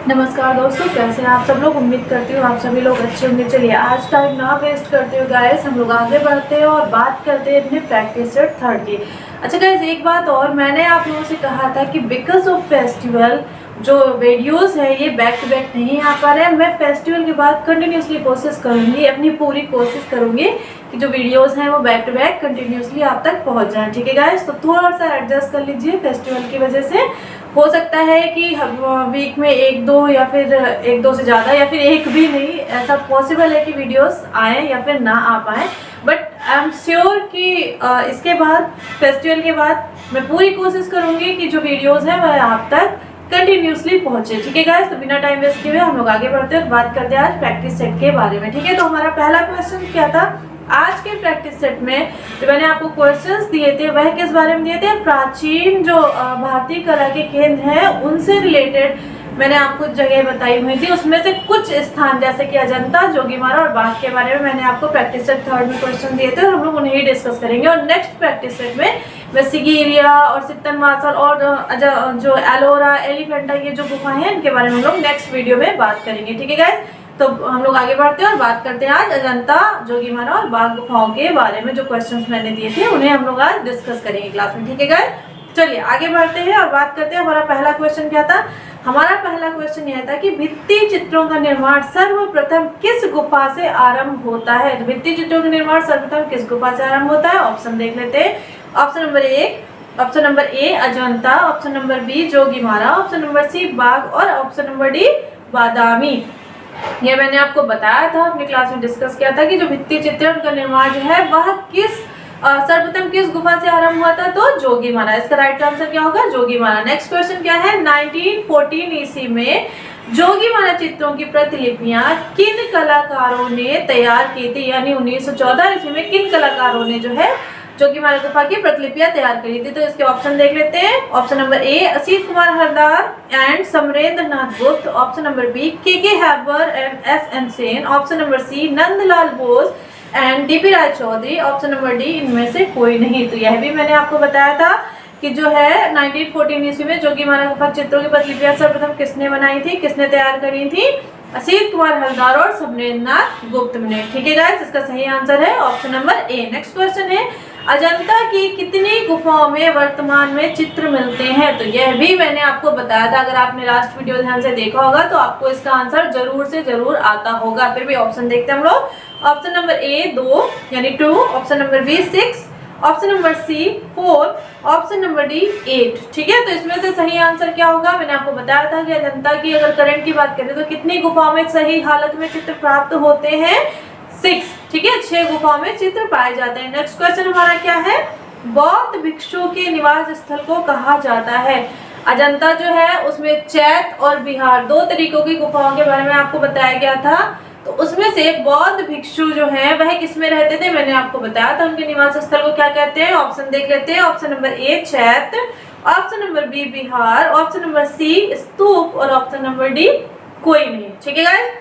नमस्कार दोस्तों, कैसे हैं आप सब लोग। उम्मीद करती हूँ आप सभी लोग अच्छे होंगे। चलिए आज टाइम ना वेस्ट करते हुए गाइस हम लोग आगे बढ़ते हैं और बात करते हैं अपने प्रैक्टिस सेट 3 की। अच्छा गाइस, एक बात और, मैंने आप लोगों से कहा था कि बिकॉज ऑफ फेस्टिवल जो वीडियोस है ये बैक टू बैक नहीं आ पा रहे हैं। मैं फेस्टिवल के बाद कंटिन्यूसली कोशिश करूंगी, अपनी पूरी कोशिश करूंगी कि जो वीडियोस हैं वो बैक टू बैक कंटिन्यूसली आप तक पहुंच जाएं। ठीक है गाइस, तो थोड़ा सा एडजस्ट कर लीजिए। फेस्टिवल की वजह से हो सकता है कि वीक में एक दो या फिर एक दो से ज़्यादा या फिर एक भी नहीं, ऐसा पॉसिबल है कि वीडियोस आए या फिर ना आ पाए। बट आई एम श्योर कि इसके बाद फेस्टिवल के बाद मैं पूरी कोशिश करूंगी कि जो वीडियोस हैं वह आप तक कंटिन्यूसली पहुंचे। ठीक है गाइस, तो बिना टाइम वेस्ट किए हम लोग आगे बढ़ते हैं, बात करते हैं आज प्रैक्टिस सेट के बारे में। ठीक है, तो हमारा पहला क्वेश्चन क्या था आज के प्रैक्टिस सेट में, जो मैंने आपको क्वेश्चंस दिए थे वह किस बारे में दिए थे। प्राचीन जो भारतीय कला के केंद्र हैं उनसे रिलेटेड मैंने आपको जगह बताई हुई थी। उसमें से कुछ स्थान जैसे कि अजंता, जोगीमारा और बाघ के बारे में मैंने आपको प्रैक्टिस सेट 3 में क्वेश्चन दिए थे और हम लोग उन्हें ही डिस्कस करेंगे। और नेक्स्ट प्रैक्टिस सेट में मैं सिगिरिया और सित्तनवासल और जो एलोरा, एलिफेंटा, ये जो गुफाएं हैं इनके बारे में हम लोग नेक्स्ट वीडियो में बात करेंगे। ठीक है गाइस, तो हम लोग आगे बढ़ते हैं और बात करते हैं आज अजंता, जोगीमारा और बाघ गुफाओं के बारे में। जो क्वेश्चंस मैंने दिए थे उन्हें हम लोग आज डिस्कस करेंगे क्लास में। ठीक है गाइस, चलिए आगे बढ़ते हैं और बात करते हैं। हमारा पहला क्वेश्चन क्या था। हमारा पहला क्वेश्चन यह था कि भित्ति चित्रों का निर्माण सर्वप्रथम किस गुफा से आरंभ होता है। तो भित्ति चित्रों का निर्माण सर्वप्रथम किस गुफा से आरंभ होता है। ऑप्शन देख लेते हैं। Option number A Ajanta, option number B Jogimara, option number C Bagh और ऑप्शन नंबर डी बादामी। ये मैंने आपको बताया था, अपनी क्लास में डिस्कस किया था कि जो भित्ति चित्रण का निर्माण जो है वह सर्वप्रथम किस गुफा से आरंभ हुआ था। तो जोगीमारा, इसका राइट आंसर क्या होगा, जोगीमारा। नेक्स्ट क्वेश्चन क्या है। 1914 ईस्वी में जोगीमारा चित्रों की प्रतिलिपियां किन कलाकारों ने तैयार की थी। यानी 1914 ईस्वी में किन कलाकारों ने जो है जोगीमारा गुफा की प्रतिलिपियां तैयार करी थी। तो इसके ऑप्शन देख लेते हैं। Option number A Asit Kumar Hardar and Samarendra Nath Gupta, option number B K Hebbar and S N Sen, option number C Nandalal Bose and D P Roy Chowdhury, option number D इनमें से कोई नहीं। तो यह भी मैंने आपको बताया था कि जो है 1914 ईस्वी में जोगीमारा गुफा चित्रों की प्रतिलिपियां सर्वप्रथम किसने बनाई थी, किसने तैयार करी थी। असित कुमार हरदार और समरेंद्र नाथ गुप्त ने। ठीक है गाइस, इसका सही आंसर है ऑप्शन नंबर ए। नेक्स्ट क्वेश्चन है अजंता की कितनी गुफाओं में वर्तमान में चित्र मिलते हैं। तो यह भी मैंने आपको बताया था, अगर आपने लास्ट वीडियो ध्यान से देखा होगा तो आपको इसका आंसर जरूर से जरूर आता होगा। फिर भी ऑप्शन देखते हैं हम लोग। ऑप्शन नंबर ए 2 यानी 2, option number B 6, option number C 4, option number D 8। ठीक है, तो इसमें से सही आंसर क्या होगा। मैंने आपको बताया था कि अजंता की अगर करंट की बात करें तो कितनी गुफाओं में सही हालत में चित्र प्राप्त होते हैं, 6। ठीक है, 6 गुफाओं में चित्र पाए जाते हैं। नेक्स्ट क्वेश्चन हमारा क्या है। बौद्ध भिक्षुओं के निवास स्थल को कहा जाता है। अजंता जो है उसमें चैत और बिहार 2 तरीकों की गुफाओं के बारे में आपको बताया गया था। तो उसमें से बौद्ध भिक्षु जो है वह किसमें रहते थे, मैंने आपको बताया था उनके निवास स्थल को क्या कहते हैं। ऑप्शन देख लेते हैं। ऑप्शन नंबर ए चैत, ऑप्शन नंबर बी बिहार, ऑप्शन नंबर सी स्तूप और ऑप्शन नंबर डी कोई नहीं। ठीक है गाइस,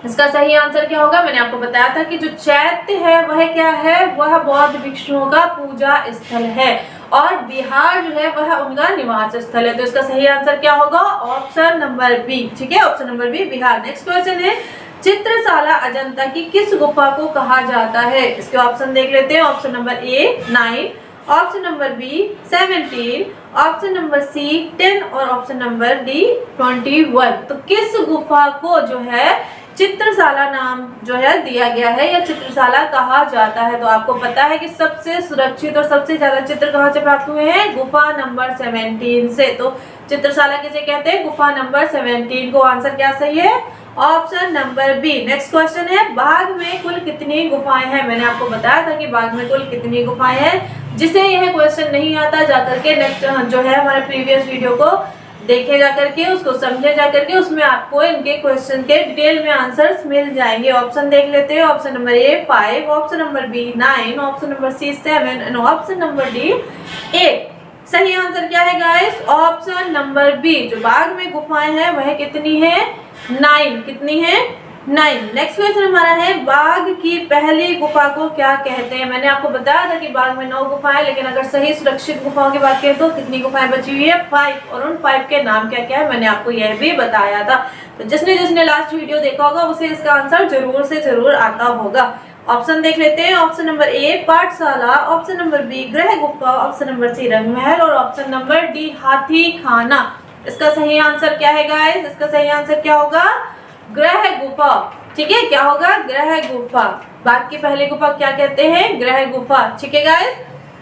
इसका सही आंसर क्या होगा। मैंने आपको बताया था कि जो चैत्य है वह क्या है, वह बौद्ध भिक्षुओं का पूजा स्थल है और बिहार जो है वह उनका निवास स्थल है। तो इसका सही आंसर क्या होगा, ऑप्शन नंबर बी। ठीक है, option number B Bihar. Next question है चित्रशाला अजंता की किस गुफा को कहा जाता है। इसके ऑप्शन देख लेते हैं। Option number A 9, option number B 17, option number C 10 और ऑप्शन नंबर डी 21। तो किस गुफा को जो है चित्रशाला नाम जो है दिया गया है या चित्रशाला कहा जाता है। तो आपको पता है कि सबसे सुरक्षित और सबसे ज्यादा चित्र कहाँ से प्राप्त हुए हैं, गुफा नंबर 17 से। तो चित्रशाला किसे कहते हैं, गुफा नंबर 17 को। आंसर क्या सही है, option number B. Next question है बाघ में कुल कितनी गुफाएं हैं। मैंने आपको बताया था कि बाघ में कुल कितनी गुफाएं हैं। जिसे यह क्वेश्चन नहीं आता जाकर के नेक्स्ट जो है हमारे प्रीवियस वीडियो को देखे जा करके, उसको समझे जा करके, उसमें आपको इनके क्वेश्चन के डिटेल में आंसर्स मिल जाएंगे। ऑप्शन देख लेते हैं। Option number A 5, option number B 9, option number C 7 and option number D 8। सही आंसर क्या है गाइस, ऑप्शन नंबर बी। जो बाघ में गुफाएं हैं वह कितनी है, 9। कितनी है, 9। नेक्स्ट क्वेश्चन हमारा है बाघ की पहली गुफा को क्या कहते हैं। मैंने आपको बताया था कि बाघ में 9 गुफाएं, लेकिन अगर सही सुरक्षित गुफाओं की बात करें तो कितनी गुफाएं बची हुई है? 5। और उन 5 के नाम क्या क्या है मैंने आपको यह भी बताया था। तो जिसने जिसने लास्ट वीडियो देखा होगा उसे इसका आंसर जरूर से जरूर आता होगा। ऑप्शन देख लेते हैं। ऑप्शन नंबर ए पाठशाला, ऑप्शन नंबर बी ग्रह गुफा, ऑप्शन नंबर सी रंग महल और ऑप्शन नंबर डी हाथी खाना। इसका सही आंसर क्या है गाइस? इसका सही आंसर क्या होगा? ग्रह गुफा। ठीक है, क्या होगा? ग्रह गुफा। बाघ की पहली गुफा क्या कहते हैं? ग्रह गुफा। ठीक है गाइस।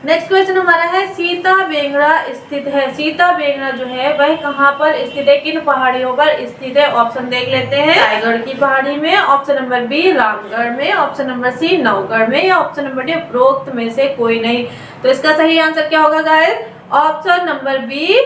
नेक्स्ट क्वेश्चन हमारा है सीता बेंगड़ा स्थित है। सीता बेंगड़ा जो है वह कहाँ पर स्थित है, किन पहाड़ियों पर स्थित है? ऑप्शन देख लेते हैं। रायगढ़ की पहाड़ी में, ऑप्शन नंबर बी रामगढ़ में, ऑप्शन नंबर सी नवगढ़ में या ऑप्शन नंबर डी उपरोक्त में से कोई नहीं। तो इसका सही आंसर क्या होगा guys? Option number B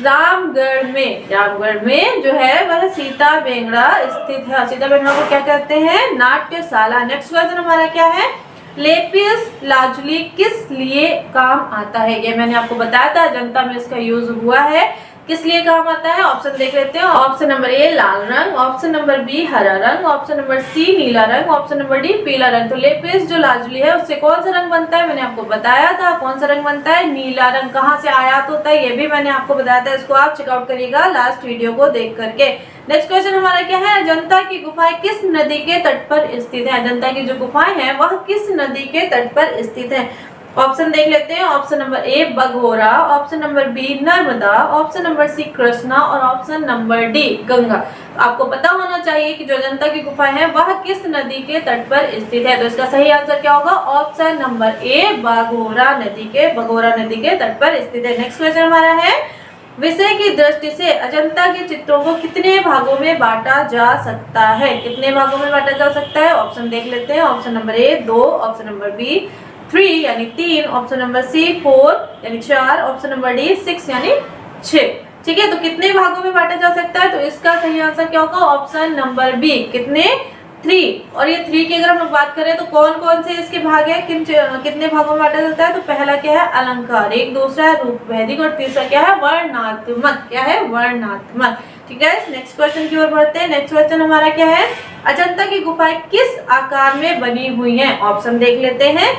Ramgarh में। रामगढ़ में जो है वह सीता बेंगड़ा स्थित है। सीता बेंगड़ा को क्या कहते हैं? नाट्यशाला। नेक्स्ट क्वेश्चन हमारा क्या है? लेपियस लाजुली किस लिए काम आता है? ये मैंने आपको बताया था, जनता में इसका यूज हुआ है। किस लिए काम आता है? ऑप्शन देख लेते हैं। ऑप्शन नंबर ए लाल रंग, ऑप्शन नंबर बी हरा रंग, ऑप्शन नंबर सी नीला रंग, ऑप्शन नंबर डी पीला रंग। तो लेपिस जो लाजुली है उससे कौन सा रंग बनता है? मैंने आपको बताया था कौन सा रंग बनता है? नीला रंग। कहाँ से आयात होता है ये भी मैंने आपको बताया था, इसको आप चेकआउट करिएगा लास्ट वीडियो को देख करके। नेक्स्ट क्वेश्चन हमारा क्या है? अजंता की गुफाएं किस नदी के तट पर स्थित है? अजंता की जो गुफाएं हैं वह किस नदी के तट पर स्थित है? ऑप्शन देख लेते हैं। Option number A Baghora, option number B Narmada, option number C Krishna और ऑप्शन नंबर डी गंगा। आपको पता होना चाहिए कि जो अजंता की गुफाएं हैं वह किस नदी के तट पर स्थित है। तो इसका सही आंसर क्या होगा? ऑप्शन नंबर ए बघोरा नदी के तट पर स्थित है। नेक्स्ट क्वेश्चन हमारा है विषय की दृष्टि से अजंता के चित्रों को कितने भागों में बांटा जा सकता है? कितने भागों में बांटा जा सकता है? ऑप्शन देख लेते हैं। Option number A 2, option number B 3 यानी 3, ऑप्शन नंबर सी 4 यानी 4, ऑप्शन नंबर डी 6 यानी 6। ठीक है, तो कितने भागों में बांटा जा सकता है? तो इसका सही आंसर क्या होगा? ऑप्शन नंबर बी कितने? 3। और ये 3 की अगर हम लोग बात करें तो कौन कौन से इसके भाग है, कितने भागों में बांटा जाता है? तो पहला क्या है? अलंकार, एक दूसरा है रूप वैदिक और तीसरा क्या है? वर्णात्मक। क्या है? वर्णात्मक। ठीक है, नेक्स्ट क्वेश्चन की ओर बढ़ते हैं। नेक्स्ट क्वेश्चन हमारा क्या है? अजंता की गुफाएं किस आकार में बनी हुई हैं? ऑप्शन देख लेते हैं।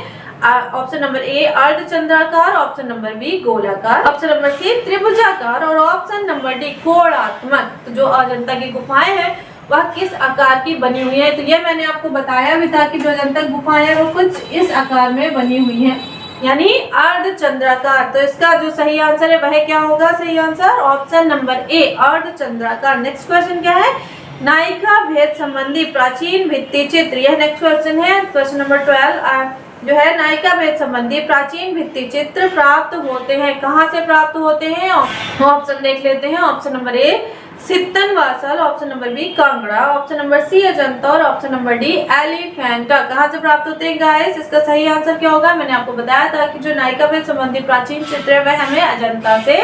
ऑप्शन नंबर ए अर्धचंद्राकार, ऑप्शन नंबर बी गोलाकार, ऑप्शन नंबर सी त्रिभुजाकार और ऑप्शन नंबर डी कोणात्मक। तो जो अजंता की गुफाएं हैं वह किस आकार की बनी हुई है? तो ये मैंने आपको बताया भी था कि जो अजंता गुफाएं हैं वो कुछ इस आकार में बनी हुई हैं, यानी अर्धचंद्राकार। तो इसका जो सही आंसर है वह क्या होगा? सही आंसर ऑप्शन नंबर ए अर्धचंद्राकार। नेक्स्ट क्वेश्चन क्या है? नायिका भेद संबंधी प्राचीन भित्ति चित्र। यह नेक्स्ट क्वेश्चन है, क्वेश्चन नंबर 12 जो है नायिका भेद संबंधी प्राचीन भित्ति चित्र प्राप्त होते हैं। कहाँ से प्राप्त होते हैं? ऑप्शन देख लेते हैं। Option number A Sittanavasal, option number B Kangra, option number C Ajanta और ऑप्शन नंबर डी एलिफेंटा। कहाँ से प्राप्त होते हैं गाइस? इसका सही आंसर क्या होगा? मैंने आपको बताया था कि जो नायिका भेद संबंधी प्राचीन चित्र है वह हमें अजंता से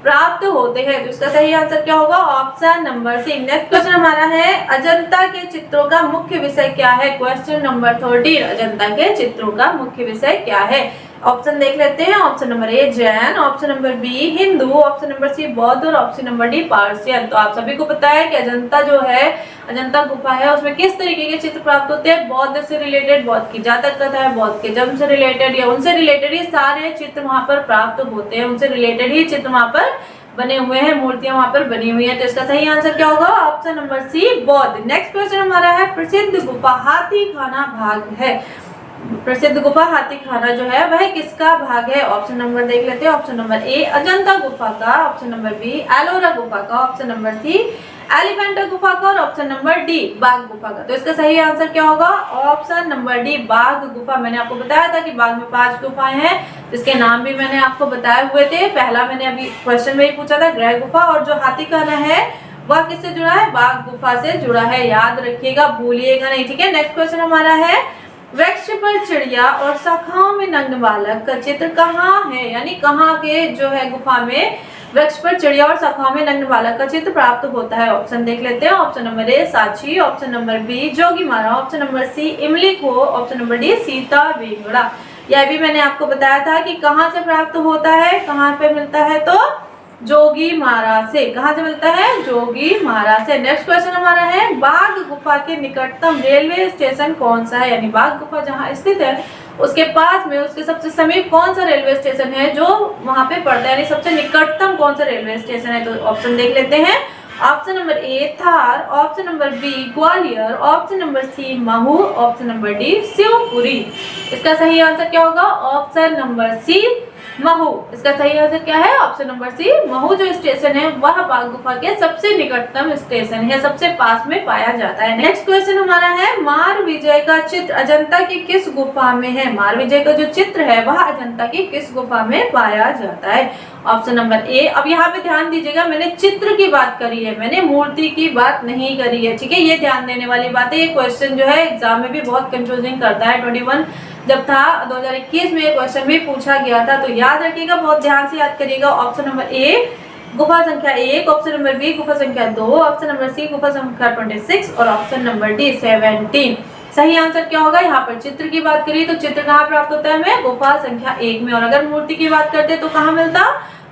प्राप्त होते हैं। तो इसका सही आंसर क्या होगा? Option number C. Next question हमारा है अजंता के चित्रों का मुख्य विषय क्या है? क्वेश्चन नंबर 13 अजंता के चित्रों का मुख्य विषय क्या है? ऑप्शन देख लेते हैं। Option number A Jain, option number B Hindu, option number C बौद्ध और ऑप्शन नंबर डी पार्सियन। तो आप सभी को पता है कि अजंता जो है, अजंता गुफा है, उसमें किस तरीके के चित्र प्राप्त होते हैं? बौद्ध से रिलेटेड, बौद्ध की जातक कथा है, बौद्ध के जन्म से रिलेटेड या उनसे रिलेटेड ही सारे चित्र वहां पर प्राप्त होते हैं, उनसे रिलेटेड ही चित्र वहां पर बने हुए हैं, मूर्तियां वहां पर बनी हुई है। तो इसका सही आंसर क्या होगा? ऑप्शन नंबर सी बौद्ध। नेक्स्ट क्वेश्चन हमारा है प्रसिद्ध गुफा हाथी खाना भाग है। प्रसिद्ध गुफा हाथी खाना जो है वह किसका भाग है? ऑप्शन नंबर देख लेते हैं। ऑप्शन नंबर ए अजंता गुफा का, ऑप्शन नंबर बी एलोरा गुफा का, ऑप्शन नंबर सी एलिफेंटा गुफा का और ऑप्शन नंबर डी बाघ गुफा का। तो इसका सही आंसर क्या होगा? ऑप्शन नंबर डी बाघ गुफा। मैंने आपको बताया था कि बाघ में 5 गुफाएं हैं, जिसके नाम भी मैंने आपको बताए हुए थे। पहला मैंने अभी क्वेश्चन में ही पूछा था ग्रह गुफा, और जो हाथी खाना है वह किससे जुड़ा है? बाघ गुफा से जुड़ा है, याद रखिएगा, भूलिएगा नहीं। ठीक है, नेक्स्ट क्वेश्चन हमारा है वृक्ष पर चिड़िया और शाखाओं में नग्न बालक का चित्र कहाँ है? यानी कहाँ के जो है गुफा में वृक्ष पर चिड़िया और शाखाओं में नग्न बालक का चित्र प्राप्त होता है? ऑप्शन देख लेते हैं। Option number A Sanchi, option number B Jogimara, option number C Imli Kho, option number D Sita Bengra. यह भी मैंने आपको बताया था कि कहाँ से प्राप्त होता है, कहाँ पे मिलता है। तो जोगीमारा से। कहाँ से मिलता है? जोगीमारा से। नेक्स्ट क्वेश्चन हमारा है बाघ गुफा के निकटतम रेलवे स्टेशन कौन सा है? यानी बाघ गुफा जहाँ स्थित है उसके पास में उसके सबसे समीप कौन सा रेलवे स्टेशन है जो वहां पे पड़ता है, यानी सबसे निकटतम कौन सा रेलवे स्टेशन है? तो ऑप्शन देख लेते हैं। Option number A Dhar, option number B Gwalior, option number C Mhow, option number D Shivpuri. इसका सही आंसर क्या होगा? Option number C Mhow. इसका सही आंसर क्या है? ऑप्शन नंबर सी महू जो स्टेशन है वह बाघ गुफा के सबसे निकटतम स्टेशन है, सबसे पास में पाया जाता है। नेक्स्ट क्वेश्चन हमारा है मार विजय का चित्र अजंता की किस गुफा में है? मार विजय का जो चित्र है वह अजंता की किस गुफा में पाया जाता है? ऑप्शन नंबर ए। अब यहाँ पे ध्यान दीजिएगा, मैंने चित्र की बात करी है, मैंने मूर्ति की बात नहीं करी है, ठीक है? ये ध्यान देने वाली बात है। ये क्वेश्चन जो है एग्जाम में भी बहुत कंफ्यूजिंग करता है। 21 जब था 2021 में क्वेश्चन भी पूछा गया था, तो याद रखिएगा, बहुत ध्यान से याद करिएगा। ऑप्शन नंबर ए गुफा संख्या 1, ऑप्शन नंबर बी गुफा संख्या 2, ऑप्शन नंबर सी गुफा संख्या 26 और ऑप्शन नंबर डी 17। सही आंसर क्या होगा? यहाँ पर चित्र की बात करिए तो चित्र कहाँ प्राप्त होता है हमें? गुफा संख्या 1 में। और अगर मूर्ति की बात करते तो कहाँ मिलता?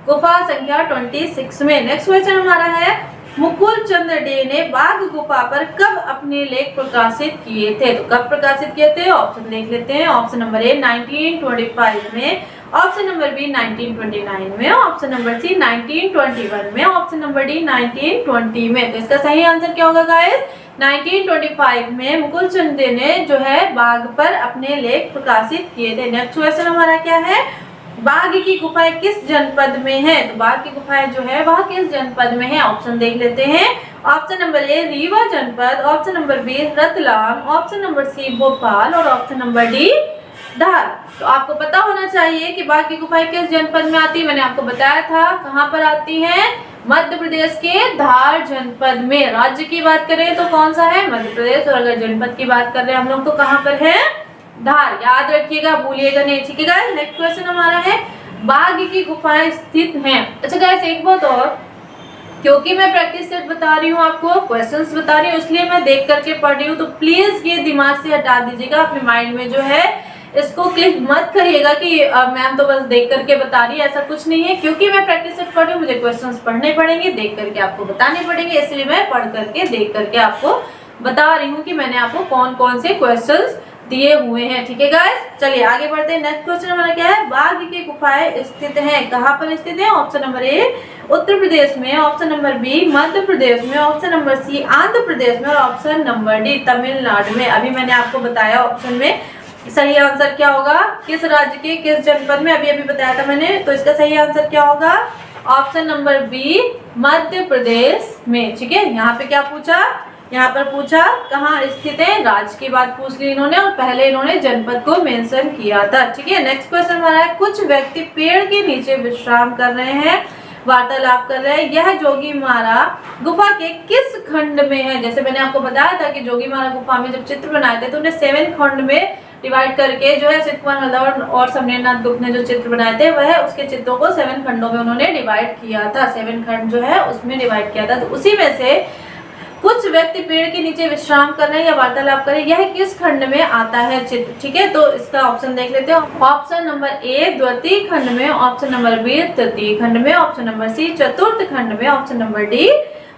गुफा संख्या 26 में। नेक्स्ट क्वेश्चन हमारा है मुकुल चंद्र डे ने बाघ गुफा पर कब अपने लेख प्रकाशित किए थे? तो कब प्रकाशित किए थे? ऑप्शन देख लेते हैं। ऑप्शन नंबर ए 1925 में, ऑप्शन नंबर बी 1929 में, ऑप्शन नंबर सी 1921 में, ऑप्शन नंबर डी 1920 में। तो इसका सही आंसर क्या होगा गाइस? 1925 में मुकुल चंद्र डे ने जो है बाघ पर अपने लेख प्रकाशित किए थे। नेक्स्ट क्वेश्चन हमारा क्या है बाघ की गुफाएं किस जनपद में है? तो बाघ की गुफाएं जो है वह किस जनपद में है? ऑप्शन देख लेते हैं। ऑप्शन नंबर ए रीवा जनपद, option number B Ratlam, option number C Bhopal और ऑप्शन नंबर डी धार। तो आपको पता होना चाहिए कि बाघ की गुफाएं किस जनपद में आती है। मैंने आपको बताया था कहाँ पर आती है? मध्य प्रदेश के धार जनपद में। राज्य की बात करें तो कौन सा है? मध्य प्रदेश। और अगर जनपद की बात कर रहे हैं हम लोग तो कहाँ पर है? धार। याद रखिएगा, भूलिएगा नहीं, ठीक है गाइस। नेक्स्ट क्वेश्चन हमारा है बाघ की गुफाएं स्थित हैं। अच्छा गाइस एक बात और, क्योंकि मैं प्रैक्टिस सेट बता रही हूँ आपको, क्वेश्चंस बता रही हूँ, इसलिए मैं देख करके पढ़ रही हूँ, तो प्लीज ये दिमाग से हटा दीजिएगा, अपने माइंड में जो है इसको क्लिक मत करिएगा कि मैम तो बस देख करके बता रही है, ऐसा कुछ नहीं है। क्योंकि मैं प्रैक्टिस सेट पढ़ रही हूँ, मुझे क्वेश्चंस पढ़ने पड़ेंगे, देख करके आपको बताने पड़ेंगे, इसलिए मैं पढ़ करके देख करके आपको बता रही हूँ कि मैंने आपको कौन कौन से क्वेश्चंस दिए हुए हैं, ठीक है गाइस। चलिए आगे बढ़ते हैं। नेक्स्ट क्वेश्चन हमारा क्या है बाघ की गुफाएं स्थित हैं, कहाँ पर स्थित है? ऑप्शन नंबर ए उत्तर प्रदेश में, option number B Madhya Pradesh में, ऑप्शन नंबर सी आंध्र प्रदेश में और ऑप्शन नंबर डी तमिलनाडु में। अभी मैंने आपको बताया ऑप्शन में सही आंसर क्या होगा, किस राज्य के किस जनपद में, अभी बताया था मैंने। तो इसका सही आंसर क्या होगा? Option number B Madhya Pradesh में, ठीक है। यहाँ पे क्या पूछा? यहाँ पर पूछा कहाँ स्थित है, राज्य की बात पूछ ली इन्होंने और पहले इन्होंने जनपद को मेंशन किया था, ठीक है। नेक्स्ट क्वेश्चन हमारा है कुछ व्यक्ति पेड़ के नीचे विश्राम कर रहे हैं, वार्तालाप कर रहे हैं, यह जोगीमारा गुफा के किस खंड में है? जैसे मैंने आपको बताया था कि जोगीमारा गुफा में जब चित्र बनाए थे तो उन्हें 7 खंड में डिवाइड करके जो है सिद्ध कुमार हल्दार और समरेंद्रनाथ गुप्त ने जो चित्र बनाए थे वह उसके चित्रों को 7 खंडों में उन्होंने डिवाइड किया था, 7 खंड जो है उसमें डिवाइड किया था। तो उसी में से कुछ व्यक्ति पेड़ के नीचे विश्राम कर रहे हैं या वार्तालाप कर रहे हैं, यह किस खंड में आता है चित्र, ठीक है। तो इसका ऑप्शन देख लेते हैं। ऑप्शन नंबर ए द्वितीय खंड में, ऑप्शन नंबर बी तृतीय खंड में, ऑप्शन नंबर सी चतुर्थ खंड में, ऑप्शन नंबर डी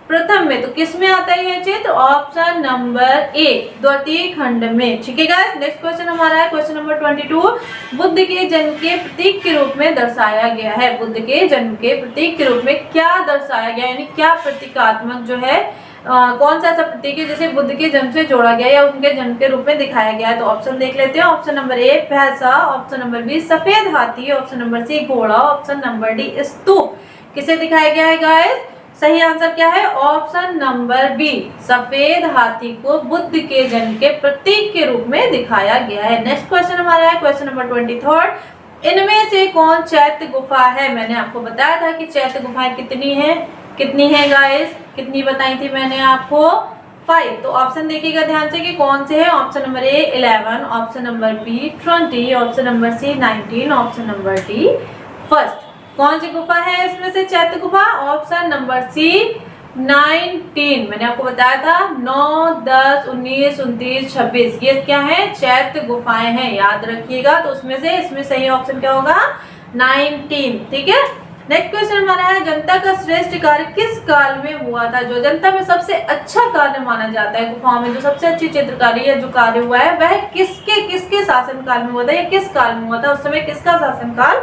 प्रथम में। तो किस में आता है यह चित्र? ऑप्शन नंबर ए द्वितीय खंड में, ठीक है गाइस। नेक्स्ट क्वेश्चन हमारा है क्वेश्चन नंबर 22 बुद्ध के जन्म के प्रतीक के रूप में दर्शाया गया है। बुद्ध के जन्म के प्रतीक के रूप में क्या दर्शाया गया, यानी क्या प्रतीकात्मक जो है कौन सा ऐसा प्रतीक है जिसे बुद्ध के जन्म से जोड़ा गया या उनके जन्म के रूप में दिखाया गया है? तो ऑप्शन देख लेते हैं। ऑप्शन नंबर ए भैंसा, ऑप्शन नंबर बी सफेद हाथी, ऑप्शन नंबर सी घोड़ा, ऑप्शन नंबर डी स्तूप। किसे दिखाया गया है गाइस? सही आंसर क्या है? ऑप्शन नंबर बी सफेद हाथी को बुद्ध के जन्म के प्रतीक के रूप में दिखाया गया है। नेक्स्ट क्वेश्चन हमारा है क्वेश्चन नंबर 23 इनमें से कौन चैत्य गुफा है? मैंने आपको बताया था कि चैत्य गुफाएं कितनी है गाइस? कितनी बताई थी मैंने आपको? 5। तो ऑप्शन देखिएगा ध्यान से कि कौन से है। Option number A 11, option number B 20, option number C 19, option number D first. कौन सी गुफा है इसमें से चैत्य गुफा? Option number C 19। मैंने आपको बताया था 9, 10, 19, 29, 26 ये क्या है? चैत्य गुफाएं हैं, याद रखिएगा। तो उसमें से इसमें सही ऑप्शन क्या होगा? 19, ठीक है। नेक्स्ट क्वेश्चन हमारा है, जनता का श्रेष्ठ कार्य किस काल में हुआ था? जो जनता में सबसे अच्छा कार्य माना जाता है गुफाओं में, जो सबसे अच्छी चित्रकारी है जो कार्य हुआ है, वह किसके शासन काल में हुआ था या किस काल में हुआ था? उस समय किसका शासन काल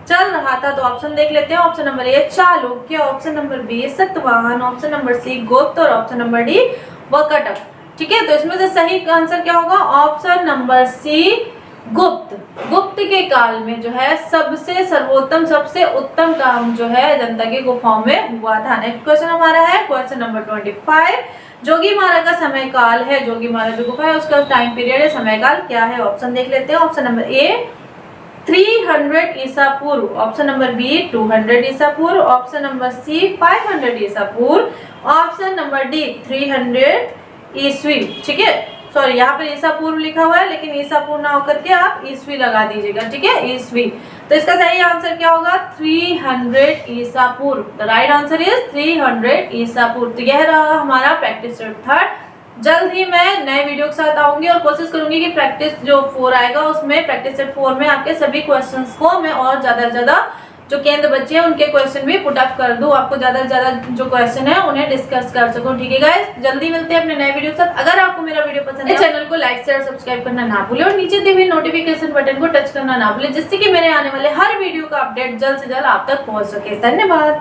चल रहा था? तो ऑप्शन देख लेते हैं। Option number A Chalukya, option number B Satvahan, option number C Gupta और ऑप्शन नंबर डी वाकाटक। ठीक है, तो इसमें से सही आंसर क्या होगा? ऑप्शन नंबर सी गुप्त। गुप्त के काल में जो है सबसे सर्वोत्तम सबसे उत्तम काम जो है जनता की गुफाओं में हुआ था। नेक्स्ट क्वेश्चन हमारा है क्वेश्चन नंबर 25, जोगीमारा का समय काल है, जोगीमारा जो गुफा है उसका टाइम पीरियड है, समय काल क्या है? ऑप्शन देख लेते हैं। ऑप्शन नंबर ए 300 ईसा पूर्व, ऑप्शन नंबर बी 200 ईसा पूर्व, ऑप्शन नंबर सी 500 ईसा पूर्व, ऑप्शन नंबर डी 300 ईस्वी। ठीक है, सॉरी यहाँ पर ईसा पूर्व लिखा हुआ है लेकिन ईसा पूर्व ना होकर के आप ईस्वी लगा दीजिएगा। ठीक है, ईस्वी। तो इसका सही आंसर क्या होगा? 300 ईसा पूर्व। द राइट आंसर इज 300 ईसा पूर्व। तो यह रहा हमारा प्रैक्टिस सेट थर्ड। जल्द ही मैं नए वीडियो के साथ आऊंगी और कोशिश करूंगी कि प्रैक्टिस जो 4 आएगा उसमें प्रैक्टिस सेट 4 में आपके सभी क्वेश्चंस को मैं और ज्यादा से ज्यादा जो केंद्र बच्चे हैं उनके क्वेश्चन भी पुट अप कर दूं, आपको ज्यादा से ज्यादा जो क्वेश्चन है उन्हें डिस्कस कर सकूं। ठीक है गाइस, जल्दी मिलते हैं अपने नए वीडियो के साथ। अगर आपको मेरा वीडियो पसंद है चैनल को लाइक शेयर सब्सक्राइब करना ना भूलें और नीचे दी हुई नोटिफिकेशन बटन को टच करना ना भूलें, जिससे कि मेरे आने वाले हर वीडियो का अपडेट जल्द से जल्द आप तक पहुंच सके। धन्यवाद।